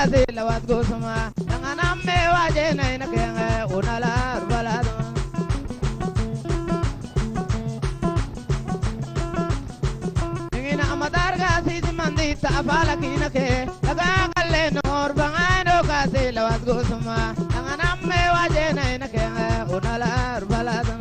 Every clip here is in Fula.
kasi lawat gusuma nanganam me waje na inakenge unala balado ingina amadar kasi mandita afala kinake daga kalle nor bangano kasi lawat gusuma nanganam me waje na inakenge unala balado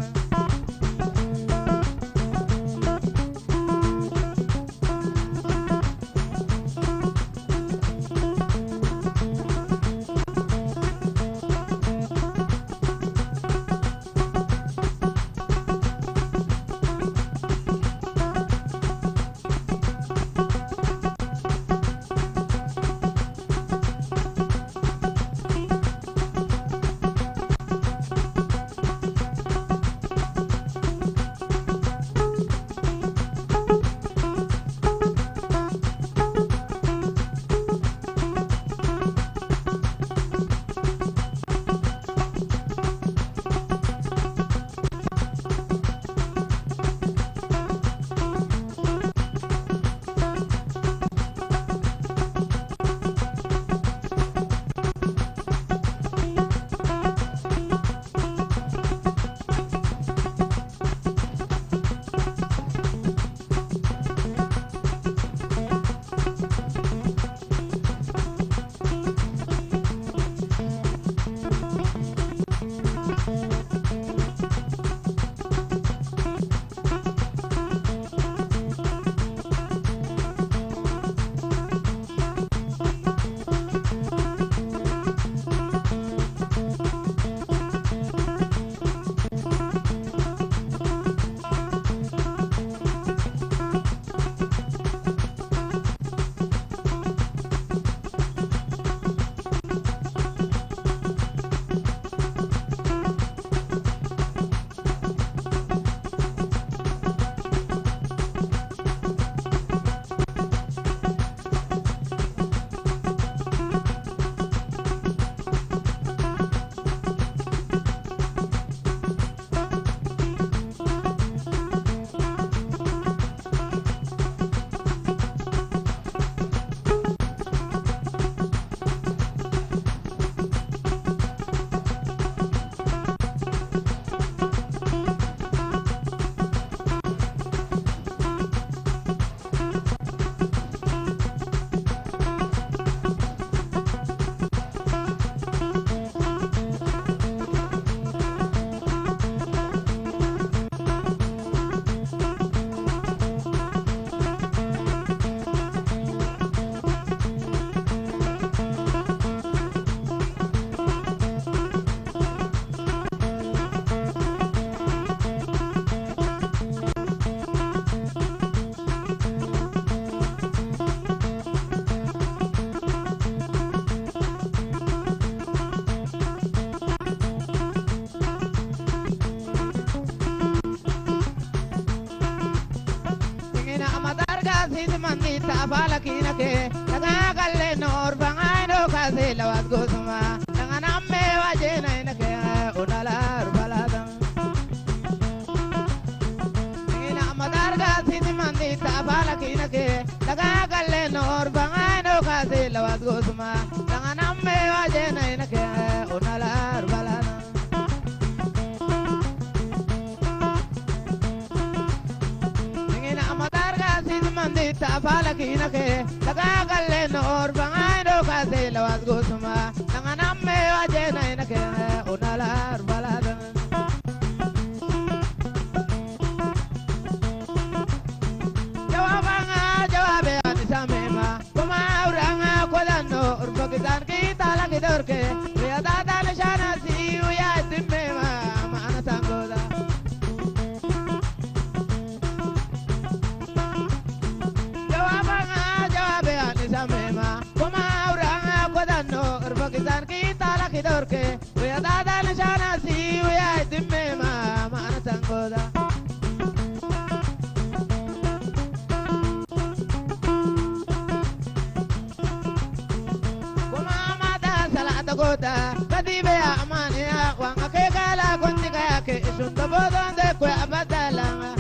Mandita bala kinake daga kalle nor bangano kasi lawat gusuma nanganam me waje na inake unala balada ingina amadar kasi mandita bala kinake daga kalle nor bangano kasi lawat gusuma nanganam me waje na inake unala balada mandita bala kinake daga kalle nor bangano kasi lawat gusuma nanganam me waje na inake unala balada jawabanga jawabe anisamema kuma uranga kodano urbagitan kita lagi dorke ya dada nishana si uya dimema mana sangoda Pakistan kita lagi dorke, we ada nishana si we dimme ma mana sangoda. Kuma mata salata goda, kadibe amania wanga ke kala konti kaya ke isunta bodonde kwe abadalanga.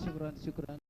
شكرا شكرا